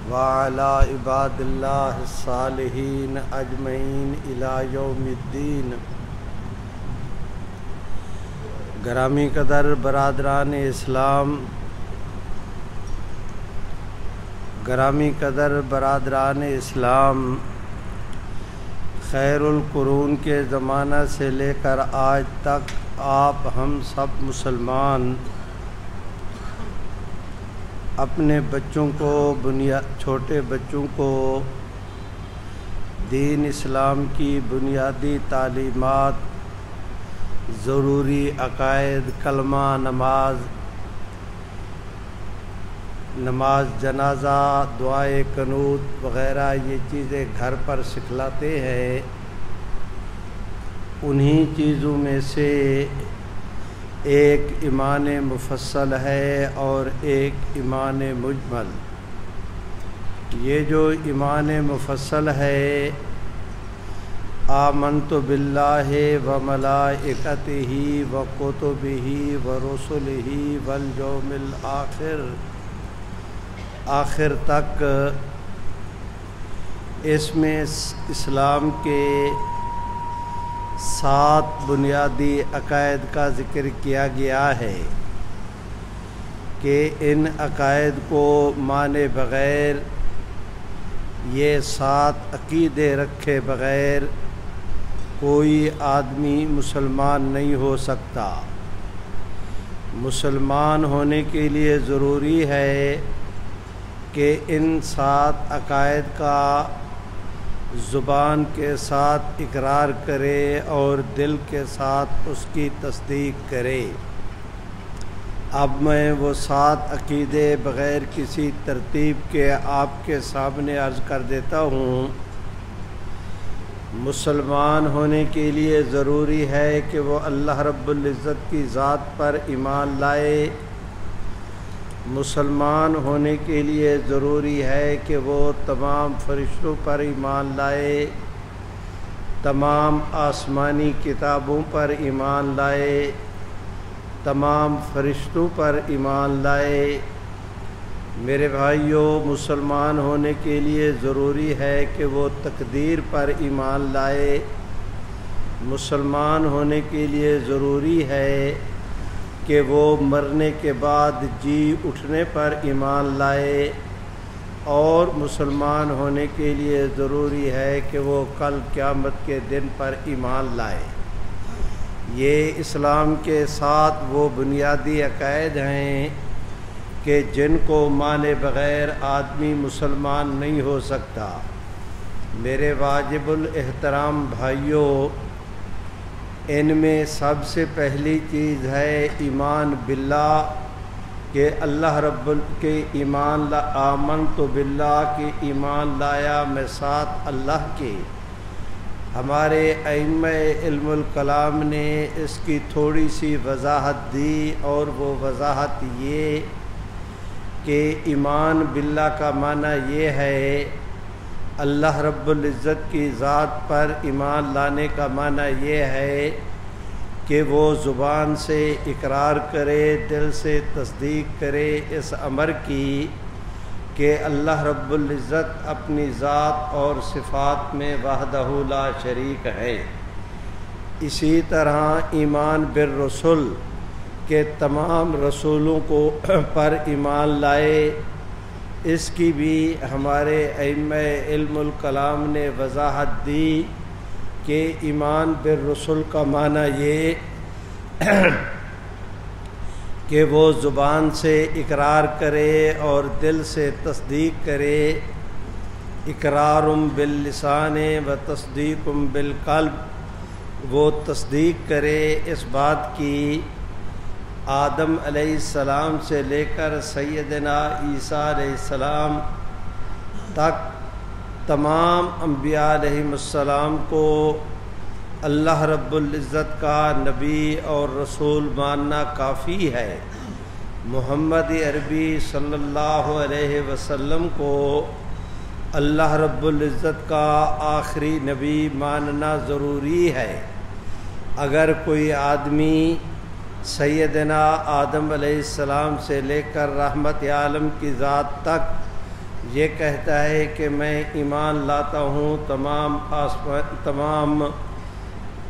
وعلى عباد اللہ الصالحین اجمعین الی یوم الدین۔ گرامی قدر برادران اسلام، خیر القرون کے زمانہ سے لے کر آج تک آپ ہم سب مسلمان اپنے بچوں کو چھوٹے بچوں کو دین اسلام کی بنیادی تعلیمات، ضروری عقائد، کلمہ، نماز جنازہ، دعائے قنوت وغیرہ یہ چیزیں گھر پر سکھلاتے ہیں۔ انہی چیزوں میں سے ایک ایمان مفصل ہے اور ایک ایمان مجمل۔ یہ جو ایمان مفصل ہے، آمنت باللہ وملائکتہ وکتبہ ورسلہ والیوم الآخر، آخر تک اس میں اسلام کے 7 بنیادی عقائد کا ذکر کیا گیا ہے کہ ان عقائد کو مانے بغیر، یہ 7 عقیدے رکھے بغیر کوئی آدمی مسلمان نہیں ہو سکتا۔ مسلمان ہونے کے لیے ضروری ہے کہ ان 7 عقائد کا زبان کے ساتھ اقرار کرے اور دل کے ساتھ اس کی تصدیق کرے۔ اب میں وہ 7 عقیدے بغیر کسی ترتیب کے آپ کے سامنے عرض کر دیتا ہوں۔ مسلمان ہونے کے لیے ضروری ہے کہ وہ اللہ رب العزت کی ذات پر ایمان لائے۔ مسلمان ہونے کے لیے ضروری ہے کہ وہ تمام فرشتوں پر ایمان لائے، تمام آسمانی کتابوں پر ایمان لائے، تمام فرشتوں پر ایمان لائے۔ میرے بھائیوں، مسلمان ہونے کے لیے ضروری ہے کہ وہ تقدیر پر ایمان لائے۔ مسلمان ہونے کے لیے ضروری ہے کہ وہ مرنے کے بعد جی اٹھنے پر ایمان لائے، اور مسلمان ہونے کے لیے ضروری ہے کہ وہ کل قیامت کے دن پر ایمان لائے۔ یہ اسلام کے 7 وہ بنیادی عقائد ہیں کہ جن کو مانے بغیر آدمی مسلمان نہیں ہو سکتا۔ میرے واجب الاحترام بھائیوں، ان میں سب سے پہلی چیز ہے ایمان باللہ، کہ اللہ رب کے ایمان آمنت باللہ کی ایمان لایا میں ساتھ اللہ کے۔ ہمارے ائمہ علم الکلام نے اس کی تھوڑی سی وضاحت دی، اور وہ وضاحت یہ کہ ایمان باللہ کا معنی یہ ہے، اللہ رب العزت کی ذات پر ایمان لانے کا معنی یہ ہے کہ وہ زبان سے اقرار کرے، دل سے تصدیق کرے اس امر کی کہ اللہ رب العزت اپنی ذات اور صفات میں وحدہ لا شریک ہے۔ اسی طرح ایمان بالرسل، کہ تمام رسولوں کو پر ایمان لائے، اس کی بھی ہمارے ائمہ علم الکلام نے وضاحت دی کہ ایمان بالرسل کا معنی یہ کہ وہ زبان سے اقرار کرے اور دل سے تصدیق کرے۔ اقرار باللسان و تصدیق بالقلب، وہ تصدیق کرے اس بات کی آدم علیہ السلام سے لے کر سیدنا عیسیٰ علیہ السلام تک تمام انبیاء علیہم السلام کو اللہ رب العزت کا نبی اور رسول ماننا کافی ہے۔ محمد عربی صلی اللہ علیہ وسلم کو اللہ رب العزت کا آخری نبی ماننا ضروری ہے۔ اگر کوئی آدمی سیدنا آدم علیہ السلام سے لے کر رحمت عالم کی ذات تک یہ کہتا ہے کہ میں ایمان لاتا ہوں تمام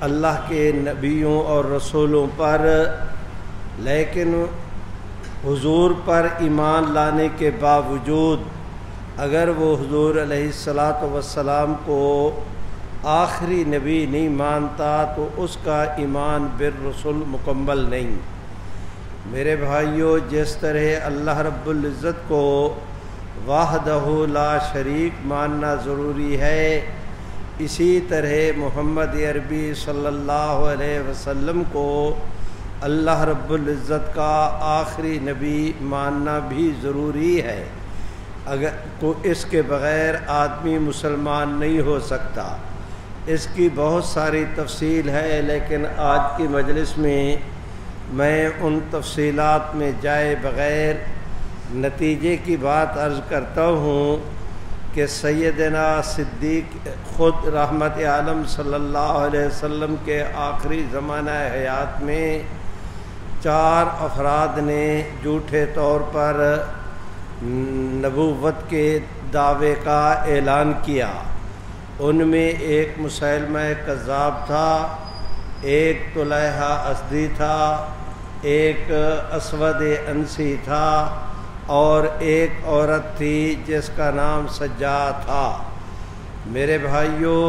اللہ کے نبیوں اور رسولوں پر، لیکن حضور پر ایمان لانے کے باوجود اگر وہ حضور علیہ الصلاۃ والسلام کو آخری نبی نہیں مانتا تو اس کا ایمان بالرسل مکمل نہیں۔ میرے بھائیوں، جس طرح اللہ رب العزت کو وحدہ لا شریک ماننا ضروری ہے، اسی طرح محمد عربی صلی اللہ علیہ وسلم کو اللہ رب العزت کا آخری نبی ماننا بھی ضروری ہے۔ اگر اس کے بغیر آدمی مسلمان نہیں ہو سکتا۔ اس کی بہت ساری تفصیل ہے، لیکن آج کی مجلس میں ان تفصیلات میں جائے بغیر نتیجے کی بات عرض کرتا ہوں کہ سیدنا صدیق خود رحمت عالم صلی اللہ علیہ وسلم کے آخری زمانہ حیات میں 4 افراد نے جھوٹے طور پر نبوت کے دعوے کا اعلان کیا۔ ان میں ایک مسیلمہ کذاب تھا، ایک طلحہ اسدی تھا، ایک اسود انسی تھا، اور ایک عورت تھی جس کا نام سجا تھا۔ میرے بھائیوں،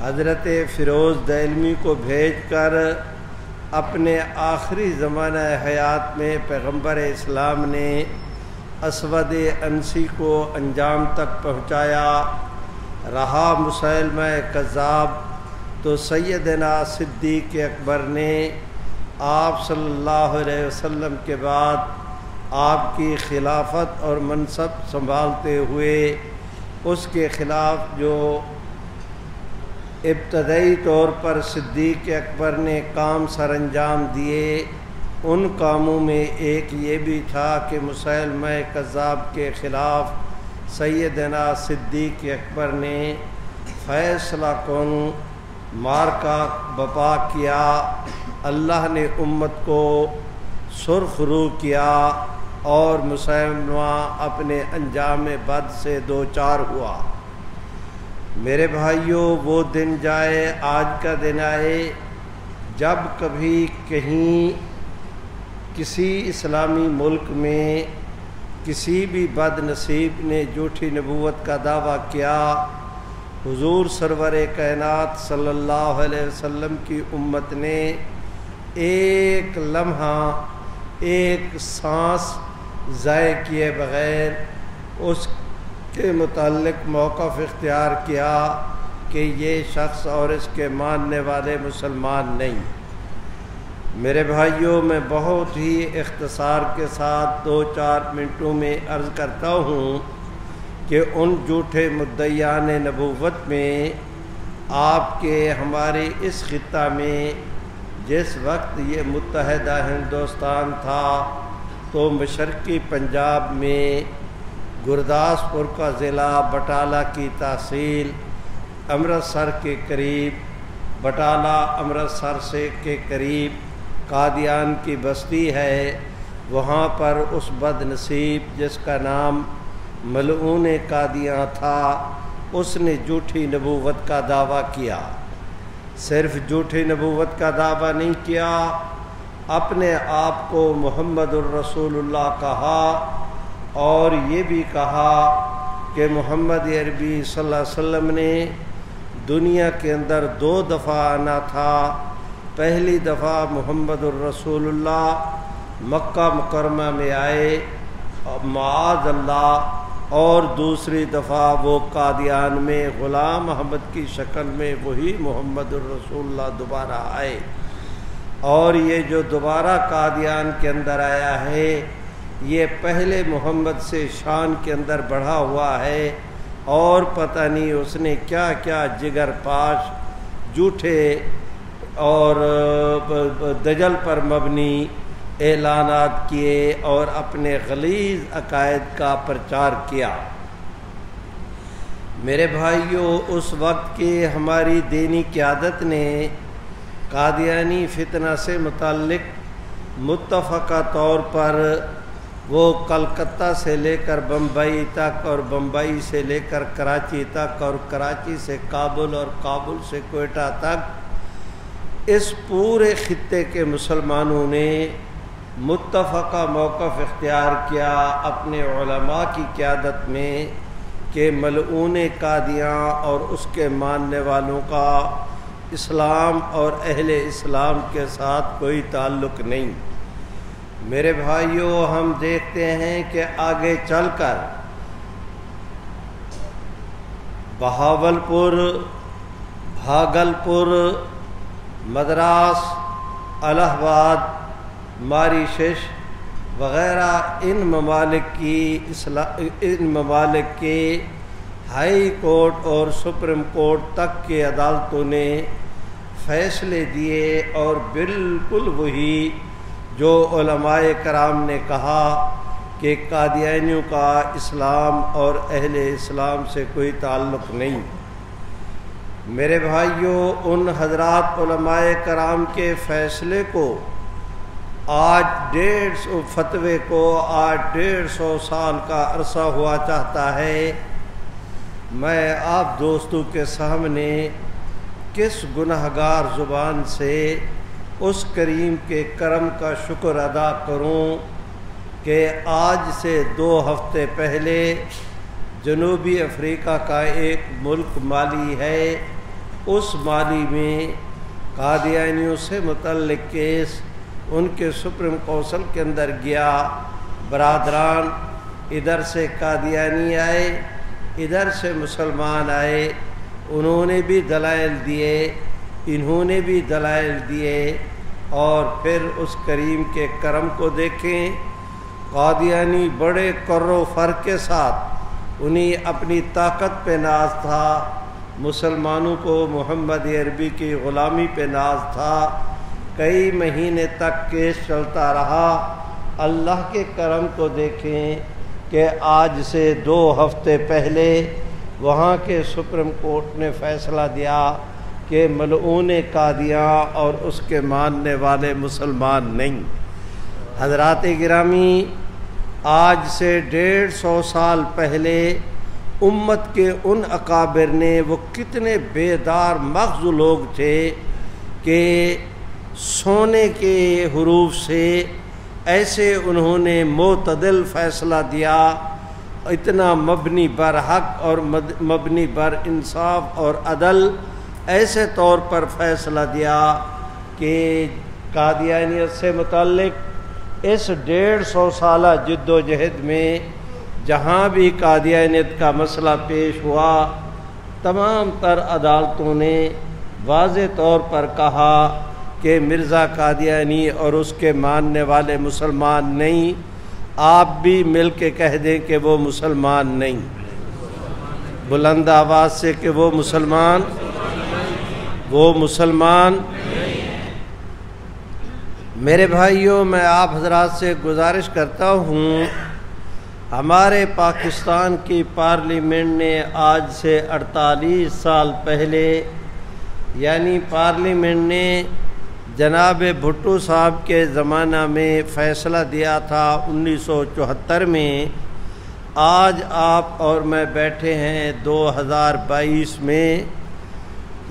حضرت فیروز دہلوی کو بھیج کر اپنے آخری زمانہ حیات میں پیغمبر اسلام نے اسود انسی کو انجام تک پہنچایا۔ رہا مسیلمہ کذاب تو سیدنا صدیق اکبر نے آپ صلی اللہ علیہ وسلم کے بعد آپ کی خلافت اور منصب سنبھالتے ہوئے اس کے خلاف جو ابتدائی طور پر صدیق اکبر نے کام سر انجام دیے، ان کاموں میں ایک یہ بھی تھا کہ مسیلمہ کذاب کے خلاف سیدنا صدیق اکبر نے فیصلہ کن مارکا بپا کیا۔ اللہ نے امت کو سرخ رو کیا اور مسلمہ اپنے انجام بد سے دوچار ہوا۔ میرے بھائیوں، وہ دن جائے، آج کا دن آئے جب کبھی کہیں کسی اسلامی ملک میں کسی بھی بد نصیب نے جھوٹی نبوت کا دعویٰ کیا، حضور سرور کائنات صلی اللہ علیہ وسلم کی امت نے ایک لمحہ، ایک سانس ضائع کیے بغیر اس کے متعلق موقف اختیار کیا کہ یہ شخص اور اس کے ماننے والے مسلمان نہیں۔ میرے بھائیوں، میں بہت ہی اختصار کے ساتھ 2-4 منٹوں میں عرض کرتا ہوں کہ ان جھوٹے مدعیان نبوت میں آپ کے ہمارے اس خطہ میں جس وقت یہ متحدہ ہندوستان تھا تو مشرقی پنجاب میں گرداسپور کا ضلع بٹالہ کی تحصیل امرتسر کے قریب، بٹالہ امرتسر سے کے قریب قادیان کی بستی ہے۔ وہاں پر اس بد نصیب جس کا نام ملعون قادیاں تھا، اس نے جھوٹی نبوت کا دعویٰ کیا۔ صرف جھوٹی نبوت کا دعویٰ نہیں کیا، اپنے آپ کو محمد الرسول اللہ کہا، اور یہ بھی کہا کہ محمد عربی صلی اللہ علیہ وسلم نے دنیا کے اندر 2 دفعہ آنا تھا۔ پہلی دفعہ محمد الرسول اللہ مکہ مکرمہ میں آئے معاذ اللہ، اور دوسری دفعہ وہ قادیان میں غلام احمد کی شکل میں وہی محمد الرسول اللہ دوبارہ آئے۔ اور یہ جو دوبارہ قادیان کے اندر آیا ہے، یہ پہلے محمد سے شان کے اندر بڑھا ہوا ہے، اور پتہ نہیں اس نے کیا کیا جگر پاش جھوٹے اور دجل پر مبنی اعلانات کیے اور اپنے غلیظ عقائد کا پرچار کیا۔ میرے بھائیوں، اس وقت کی ہماری دینی قیادت نے قادیانی فتنہ سے متعلق متفقہ طور پر وہ کلکتہ سے لے کر بمبئی تک اور بمبئی سے لے کر کراچی تک اور کراچی سے کابل اور کابل سے کوئٹہ تک اس پورے خطے کے مسلمانوں نے متفقہ موقف اختیار کیا اپنے علماء کی قیادت میں کہ ملعون قادیاں اور اس کے ماننے والوں کا اسلام اور اہل اسلام کے ساتھ کوئی تعلق نہیں۔ میرے بھائیوں، ہم دیکھتے ہیں کہ آگے چل کر بہاولپور، بھاگلپور، مدراس، الہ آباد، ماریشس وغیرہ ان ممالک کے ہائی کورٹ اور سپریم کورٹ تک کی عدالتوں نے فیصلے دیے اور بالکل وہی جو علماء کرام نے کہا کہ قادیانیوں کا اسلام اور اہل اسلام سے کوئی تعلق نہیں۔ میرے بھائیوں، ان حضرات علماء کرام کے فیصلے کو آج 150 فتوے کو آج 150 سال کا عرصہ ہوا چاہتا ہے۔ میں آپ دوستوں کے سامنے کس گنہگار زبان سے اس کریم کے کرم کا شکر ادا کروں کہ آج سے 2 ہفتے پہلے جنوبی افریقہ کا ایک ملک مالی ہے، اس مالی میں قادیانیوں سے متعلق کیس ان کے سپریم کونسل کے اندر گیا۔ برادران ادھر سے قادیانی آئے، ادھر سے مسلمان آئے، انہوں نے بھی دلائل دیے، انہوں نے بھی دلائل دیے، اور پھر اس کریم کے کرم کو دیکھیں۔ قادیانی بڑے کر و فر کے ساتھ انہیں اپنی طاقت پہ ناز تھا، مسلمانوں کو محمد عربی کی غلامی پہ ناز تھا۔ کئی مہینے تک کیس چلتا رہا۔ اللہ کے کرم کو دیکھیں کہ آج سے 2 ہفتے پہلے وہاں کے سپریم کورٹ نے فیصلہ دیا کہ ملعون قادیاں اور اس کے ماننے والے مسلمان نہیں۔ حضرات گرامی، آج سے 150 سال پہلے امت کے ان اکابر نے، وہ کتنے بیدار مغز لوگ تھے کہ سونے کے حروف سے ایسے انہوں نے معتدل فیصلہ دیا، اتنا مبنی بر حق اور مبنی بر انصاف اور عدل، ایسے طور پر فیصلہ دیا کہ قادیانیت سے متعلق اس 150 سالہ جد و جہد میں جہاں بھی قادیانیت کا مسئلہ پیش ہوا، تمام تر عدالتوں نے واضح طور پر کہا کہ مرزا قادیانی اور اس کے ماننے والے مسلمان نہیں۔ آپ بھی مل کے کہہ دیں کہ وہ مسلمان نہیں، بلند آواز سے کہ وہ مسلمان میرے بھائیوں، میں آپ حضرات سے گزارش کرتا ہوں، ہمارے پاکستان کی پارلیمنٹ نے آج سے 48 سال پہلے، یعنی پارلیمنٹ نے جناب بھٹو صاحب کے زمانہ میں فیصلہ دیا تھا 1974 میں۔ آج آپ اور میں بیٹھے ہیں 2022 میں۔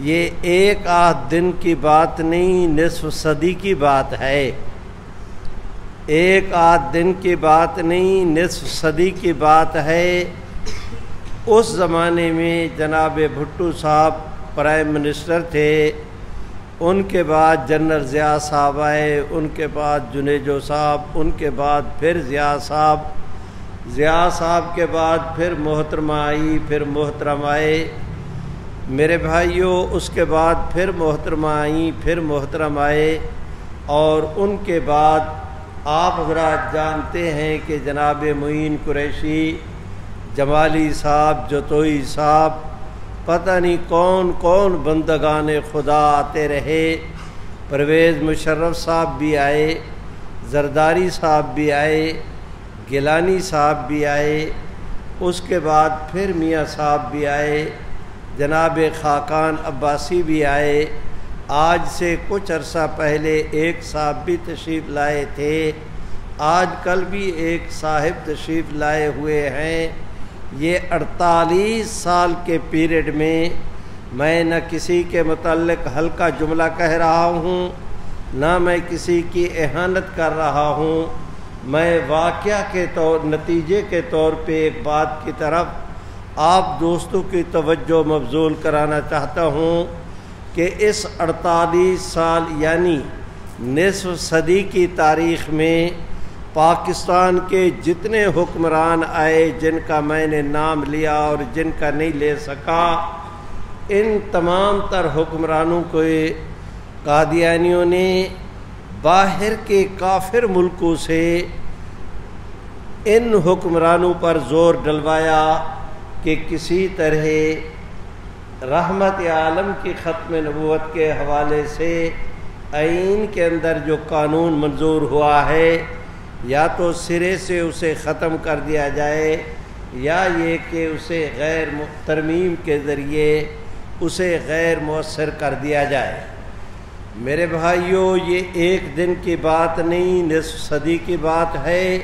یہ ایک آدھ دن کی بات نہیں، نصف صدی کی بات ہے۔ ایک آدھ دن کی بات نہیں، نصف صدی کی بات ہے۔ اس زمانے میں جناب بھٹو صاحب پرائم منسٹر تھے، ان کے بعد جنرل ضیاء صاحب آئے، ان کے بعد جنیجو صاحب، ان کے بعد پھر ضیاء صاحب کے بعد پھر محترمہ آئی، پھر محترم آئے۔ میرے بھائیوں، اس کے بعد پھر محترمہ آئیں، پھر محترم آئے، اور ان کے بعد آپ حضرات جانتے ہیں کہ جناب معین قریشی، جمالی صاحب، جتوئی صاحب، پتہ نہیں کون کون بندگان خدا آتے رہے۔ پرویز مشرف صاحب بھی آئے، زرداری صاحب بھی آئے، گیلانی صاحب بھی آئے، اس کے بعد پھر میاں صاحب بھی آئے، جناب خاقان عباسی بھی آئے۔ آج سے کچھ عرصہ پہلے ایک صاحب بھی تشریف لائے تھے، آج کل بھی ایک صاحب تشریف لائے ہوئے ہیں. یہ 48 سال کے پیریڈ میں نہ کسی کے متعلق ہلکا جملہ کہہ رہا ہوں، نہ میں کسی کی اہانت کر رہا ہوں. میں واقعہ کے نتیجے کے طور پہ ایک بات کی طرف آپ دوستوں کی توجہ مبذول کرانا چاہتا ہوں کہ اس 48 سال یعنی نصف صدی کی تاریخ میں پاکستان کے جتنے حکمران آئے، جن کا میں نے نام لیا اور جن کا نہیں لے سکا، ان تمام تر حکمرانوں کو قادیانیوں نے باہر کے کافر ملکوں سے ان حکمرانوں پر زور ڈلوایا کہ کسی طرح رحمت عالم کی ختم نبوت کے حوالے سے آئین کے اندر جو قانون منظور ہوا ہے یا تو سرے سے اسے ختم کر دیا جائے یا یہ کہ اسے غیر ترمیم کے ذریعے اسے غیر مؤثر کر دیا جائے. میرے بھائیوں، یہ ایک دن کی بات نہیں، نصف صدی کی بات ہے،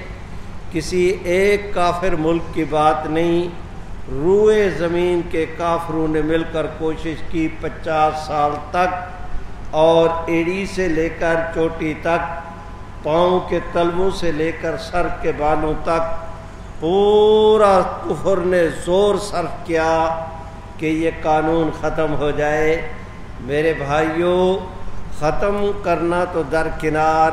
کسی ایک کافر ملک کی بات نہیں. روئے زمین کے کافروں نے مل کر کوشش کی 50 سال تک، اور ایڑی سے لے کر چوٹی تک، پاؤں کے تلووں سے لے کر سر کے بالوں تک پورا کفر نے زور صرف کیا کہ یہ قانون ختم ہو جائے. میرے بھائیوں، ختم کرنا تو درکنار،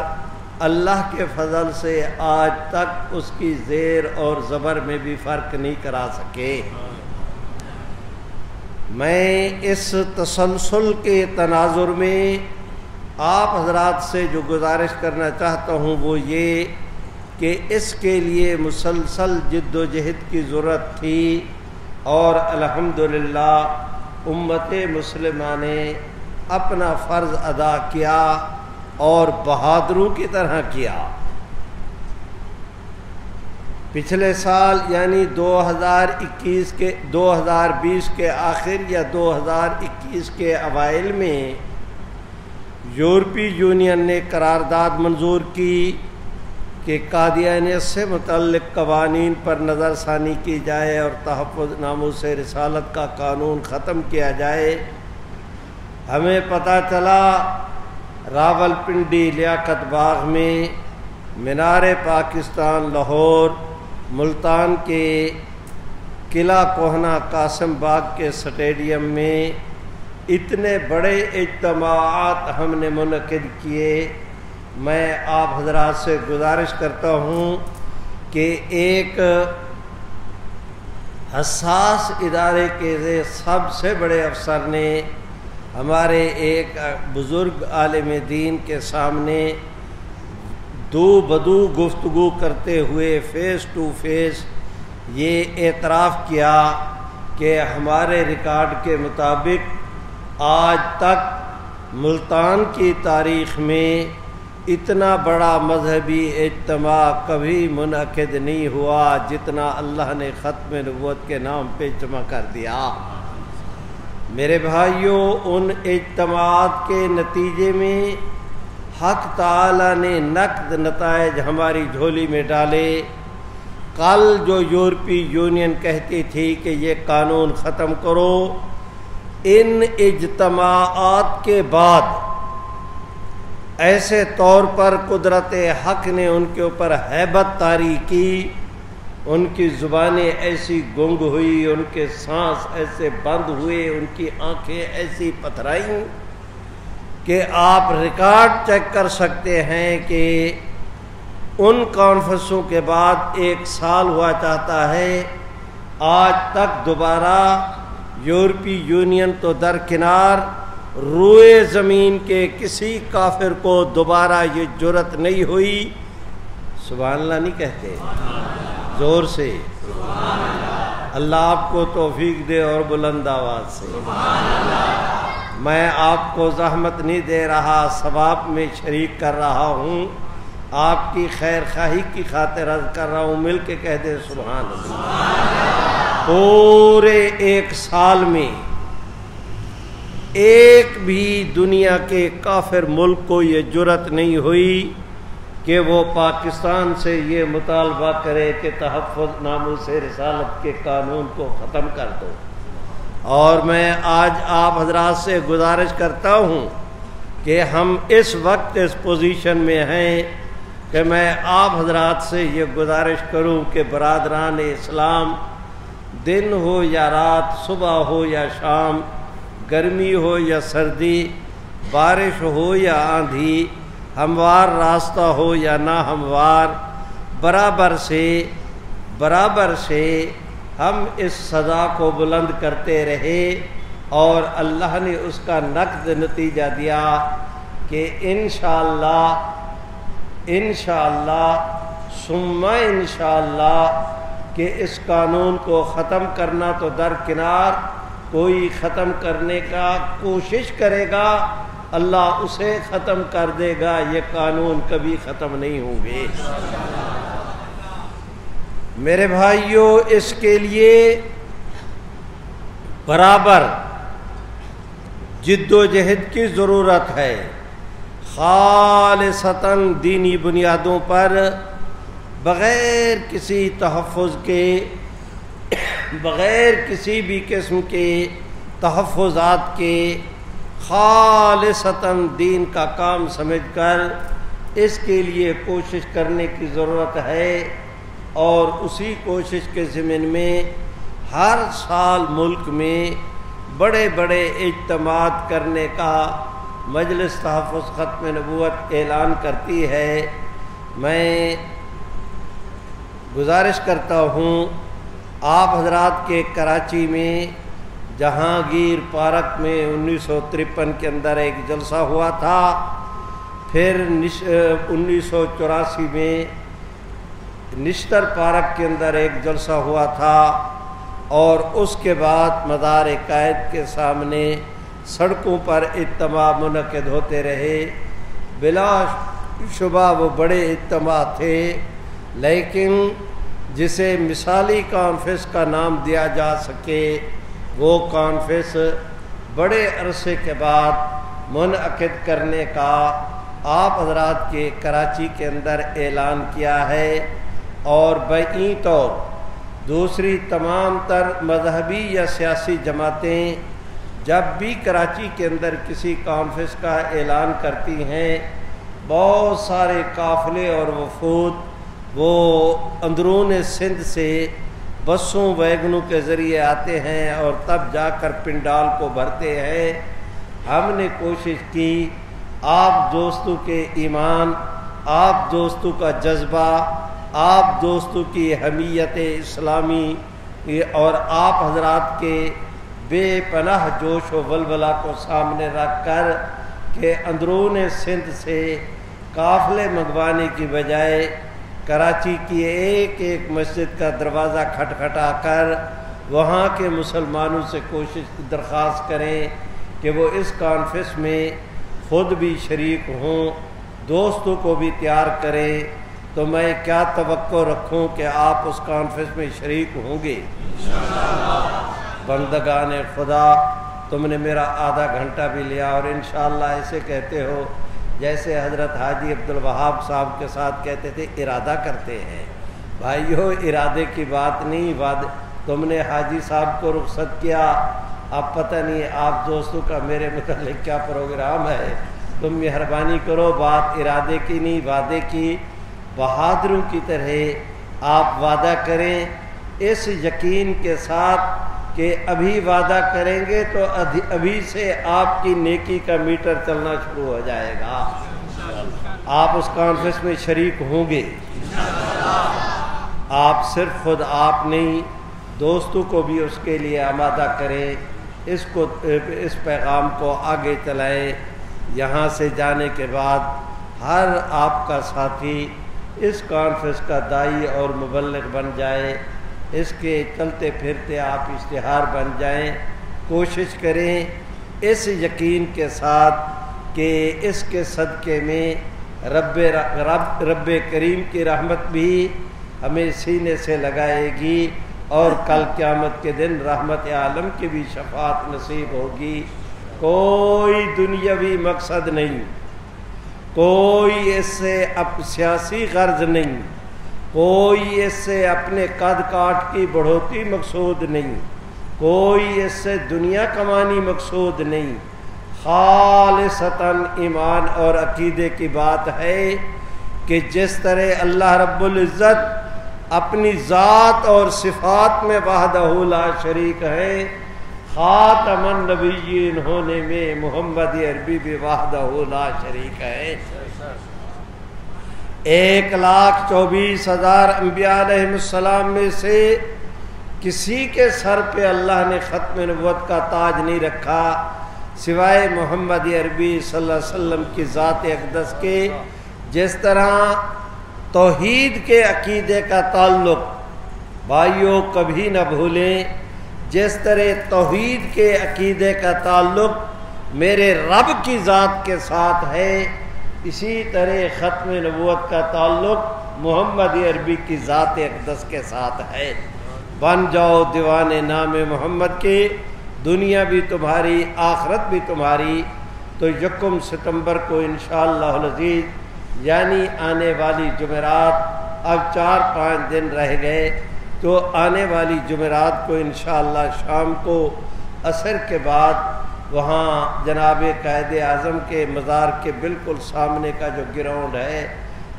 اللہ کے فضل سے آج تک اس کی زیر اور زبر میں بھی فرق نہیں کرا سکے. میں اس تسلسل کے تناظر میں آپ حضرات سے جو گزارش کرنا چاہتا ہوں وہ یہ کہ اس کے لیے مسلسل جد و جہد کی ضرورت تھی، اور الحمدللہ امت مسلمہ نے اپنا فرض ادا کیا اور بہادروں کی طرح کیا. پچھلے سال یعنی 2020 کے آخر یا 2021 کے اوائل میں یورپی یونین نے قرارداد منظور کی کہ قادیانیت سے متعلق قوانین پر نظر ثانی کی جائے اور تحفظ ناموس رسالت کا قانون ختم کیا جائے. ہمیں پتہ چلا راول پنڈی لیاقت باغ میں، مینار پاکستان لاہور، ملتان کے قلعہ کوہنہ قاسم باغ کے سٹیڈیم میں اتنے بڑے اجتماعات ہم نے منعقد کیے. میں آپ حضرات سے گزارش کرتا ہوں کہ ایک حساس ادارے کے سب سے بڑے افسر نے ہمارے ایک بزرگ عالم دین کے سامنے دو بدو گفتگو کرتے ہوئے فیس ٹو فیس یہ اعتراف کیا کہ ہمارے ریکارڈ کے مطابق آج تک ملتان کی تاریخ میں اتنا بڑا مذہبی اجتماع کبھی منعقد نہیں ہوا جتنا اللہ نے ختم نبوت کے نام پہ جمع کر دیا. میرے بھائیوں، ان اجتماعات کے نتیجے میں حق تعالی نے نقد نتائج ہماری جھولی میں ڈالے. کل جو یورپی یونین کہتی تھی کہ یہ قانون ختم کرو، ان اجتماعات کے بعد ایسے طور پر قدرت حق نے ان کے اوپر ہیبت طاری کی، ان کی زبانیں ایسی گنگ ہوئی، ان کے سانس ایسے بند ہوئے، ان کی آنکھیں ایسی پتھرائیں کہ آپ ریکارڈ چیک کر سکتے ہیں کہ ان کانفرنسوں کے بعد 1 سال ہوا چاہتا ہے، آج تک دوبارہ یورپی یونین تو درکنار، روئے زمین کے کسی کافر کو دوبارہ یہ جرأت نہیں ہوئی. سبحان اللہ نہیں کہتے زور سے؟ اللہ آپ کو توفیق دے اور بلند آواز سے. میں آپ کو زحمت نہیں دے رہا، ثواب میں شریک کر رہا ہوں، آپ کی خیر خواہی کی خاطر عرض کر رہا ہوں. مل کے کہہ دے سبحان اللہ. پورے 1 سال میں ایک بھی دنیا کے کافر ملک کو یہ جرأت نہیں ہوئی کہ وہ پاکستان سے یہ مطالبہ کرے کہ تحفظ ناموس رسالت کے قانون کو ختم کر دو۔ اور میں آج آپ حضرات سے گزارش کرتا ہوں کہ ہم اس وقت اس پوزیشن میں ہیں کہ میں آپ حضرات سے یہ گزارش کروں کہ برادران اسلام، دن ہو یا رات، صبح ہو یا شام، گرمی ہو یا سردی، بارش ہو یا آندھی، ہموار راستہ ہو یا نہ ہموار، برابر سے ہم اس سزا کو بلند کرتے رہے۔ اور اللہ نے اس کا نقد نتیجہ دیا کہ انشاءاللہ ثم انشاءاللہ کہ اس قانون کو ختم کرنا تو درکنار، کوئی ختم کرنے کا کوشش کرے گا اللہ اسے ختم کر دے گا، یہ قانون کبھی ختم نہیں ہوں گے۔ میرے بھائیوں، اس کے لیے برابر جد و جہد کی ضرورت ہے، خالصتاً دینی بنیادوں پر، بغیر کسی تحفظ کے، بغیر کسی بھی قسم کے تحفظات کے، خالصتاً دین کا کام سمجھ کر اس کے لیے کوشش کرنے کی ضرورت ہے۔ اور اسی کوشش کے ضمن میں ہر سال ملک میں بڑے بڑے اجتماعات کرنے کا مجلس تحفظ ختم نبوت اعلان کرتی ہے۔ میں گزارش کرتا ہوں آپ حضرات کے کراچی میں جہانگیر پارک میں 1953 کے اندر ایک جلسہ ہوا تھا، پھر 1984 میں نشتر پارک کے اندر ایک جلسہ ہوا تھا، اور اس کے بعد مزار قائد کے سامنے سڑکوں پر اجتماع منعقد ہوتے رہے۔ بلا شبہ وہ بڑے اجتماع تھے، لیکن جسے مثالی کانفرنس کا نام دیا جا سکے وہ کانفرنس بڑے عرصے کے بعد منعقد کرنے کا آپ حضرات کے کراچی کے اندر اعلان کیا ہے۔ اور بائیں طور دوسری تمام تر مذہبی یا سیاسی جماعتیں جب بھی کراچی کے اندر کسی کانفرنس کا اعلان کرتی ہیں، بہت سارے قافلے اور وفود وہ اندرون سندھ سے بسوں ویگنوں کے ذریعے آتے ہیں اور تب جا کر پنڈال کو بھرتے ہیں۔ ہم نے کوشش کی آپ دوستوں کے ایمان، آپ دوستوں کا جذبہ، آپ دوستوں کی حمیت اسلامی اور آپ حضرات کے بے پناہ جوش و ولولہ کو سامنے رکھ کر کہ اندرون سندھ سے قافلے منگوانے کی بجائے کراچی کی ایک ایک مسجد کا دروازہ کھٹکھٹا کر وہاں کے مسلمانوں سے درخواست کریں کہ وہ اس کانفرنس میں خود بھی شریک ہوں، دوستوں کو بھی تیار کریں۔ تو میں کیا توقع رکھوں کہ آپ اس کانفرنس میں شریک ہوں گے؟ بندگان خدا، تم نے میرا آدھا گھنٹہ بھی لیا اور انشاءاللہ ایسے کہتے ہو جیسے حضرت حاجی عبدالوہاب صاحب کے ساتھ کہتے تھے ارادہ کرتے ہیں۔ بھائیو، ارادے کی بات نہیں، تم نے حاجی صاحب کو رخصت کیا، اب پتہ نہیں آپ دوستوں کا میرے متعلق کیا پروگرام ہے۔ تم مہربانی کرو، بات ارادے کی نہیں وعدے کی، بہادروں کی طرح آپ وعدہ کریں اس یقین کے ساتھ کہ ابھی وعدہ کریں گے تو ابھی سے آپ کی نیکی کا میٹر چلنا شروع ہو جائے گا۔ آپ اس کانفرنس میں شریک ہوں گے۔ آپ صرف خود آپ نہیں، دوستوں کو بھی اس کے لیے آمادہ کریں، اس پیغام کو آگے چلائیں۔ یہاں سے جانے کے بعد ہر آپ کا ساتھی اس کانفرنس کا داعی اور مبلغ بن جائے، اس کے چلتے پھرتے آپ اشتہار بن جائیں۔ کوشش کریں اس یقین کے ساتھ کہ اس کے صدقے میں رب کریم کی رحمت بھی ہمیں سینے سے لگائے گی اور کل قیامت کے دن رحمت عالم کی بھی شفاعت نصیب ہوگی۔ کوئی دنیاوی مقصد نہیں، کوئی اس سے سیاسی غرض نہیں، کوئی اس سے اپنے قد کاٹ کی بڑھوتی مقصود نہیں، کوئی اس سے دنیا کمانی مقصود نہیں، خالصتاً ایمان اور عقیدے کی بات ہے کہ جس طرح اللہ رب العزت اپنی ذات اور صفات میں وحدہ لا شریک ہے، خاتم النبیین ہونے میں محمد عربی بھی وحدہ لا شریک ہے۔ 1,24,000 انبیاء علیہ السلام میں سے کسی کے سر پہ اللہ نے ختم نبوت کا تاج نہیں رکھا سوائے محمد عربی صلی اللہ علیہ وسلم کی ذات اقدس کے۔ جس طرح توحید کے عقیدے کا تعلق بھائیوں کبھی نہ بھولیں، جس طرح توحید کے عقیدے کا تعلق میرے رب کی ذات کے ساتھ ہے، اسی طرح ختم نبوت کا تعلق محمد عربی کی ذات اقدس کے ساتھ ہے۔ بن جاؤ دیوانے نام محمد کے، دنیا بھی تمہاری آخرت بھی تمہاری۔ تو 1 ستمبر کو انشاءاللہ العزیز یعنی آنے والی جمعرات، اب 4-5 دن رہ گئے، تو آنے والی جمعرات کو انشاءاللہ شام کو عصر کے بعد وہاں جناب قائد اعظم کے مزار کے بالکل سامنے کا جو گراؤنڈ ہے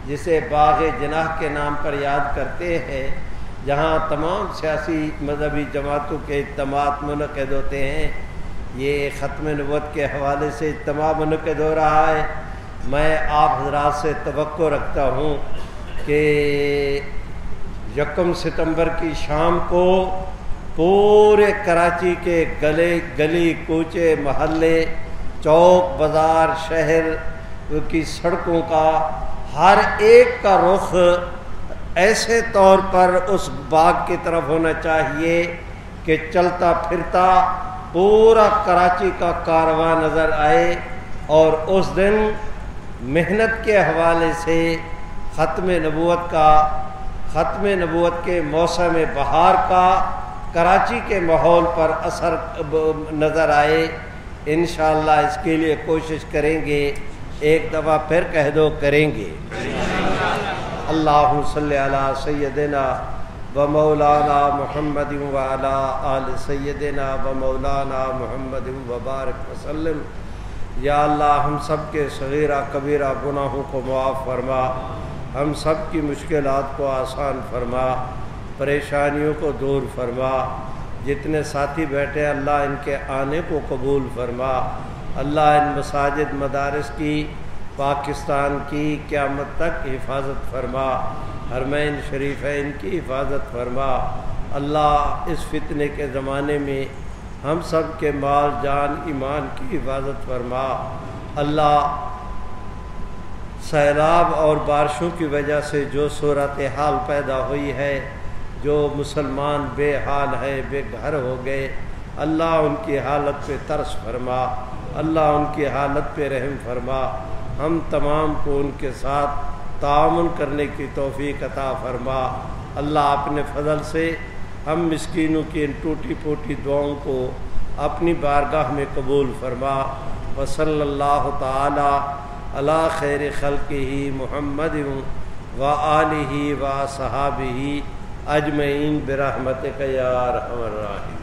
جسے باغ جناح کے نام پر یاد کرتے ہیں، جہاں تمام سیاسی مذہبی جماعتوں کے اجتماعات منعقد ہوتے ہیں، یہ ختم نبوت کے حوالے سے اجتماع منعقد ہو رہا ہے۔ میں آپ حضرات سے توقع رکھتا ہوں کہ 1 ستمبر کی شام کو پورے کراچی کے گلی کوچے محلے چوک بازار شہر کی سڑکوں کا ہر ایک کا رخ ایسے طور پر اس باغ کی طرف ہونا چاہیے کہ چلتا پھرتا پورا کراچی کا کارواں نظر آئے، اور اس دن محنت کے حوالے سے ختم نبوت کے موسم بہار کا کراچی کے ماحول پر اثر نظر آئے۔ انشاءاللہ اس کے لیے کوشش کریں گے، ایک دفعہ پھر کہہ دو کریں گے۔ اللہم صلی علی سیدنا و مولانا محمد و علی آل سیدنا و مولانا محمد و بارک وسلم۔ یا اللہ ہم سب کے صغیرہ کبیرہ گناہوں کو معاف فرما، ہم سب کی مشکلات کو آسان فرما، پریشانیوں کو دور فرما۔ جتنے ساتھی بیٹھے اللہ ان کے آنے کو قبول فرما، اللہ ان مساجد مدارس کی پاکستان کی قیامت تک حفاظت فرما، حرمین شریفین کی حفاظت فرما۔ اللہ اس فتنے کے زمانے میں ہم سب کے مال جان ایمان کی حفاظت فرما۔ اللہ سیلاب اور بارشوں کی وجہ سے جو صورتحال پیدا ہوئی ہے، جو مسلمان بے حال ہے، بے گھر ہو گئے، اللہ ان کی حالت پہ ترس فرما، اللہ ان کی حالت پہ رحم فرما۔ ہم تمام کو ان کے ساتھ تعاون کرنے کی توفیق عطا فرما۔ اللہ اپنے فضل سے ہم مسکینوں کی ان ٹوٹی پھوٹی دعاؤں کو اپنی بارگاہ میں قبول فرما۔ وصلی اللہ تعالی علی خیر خلقہ محمد و آلہ و صحابہ اجمعین برحمتک یا ارحم الراحمین۔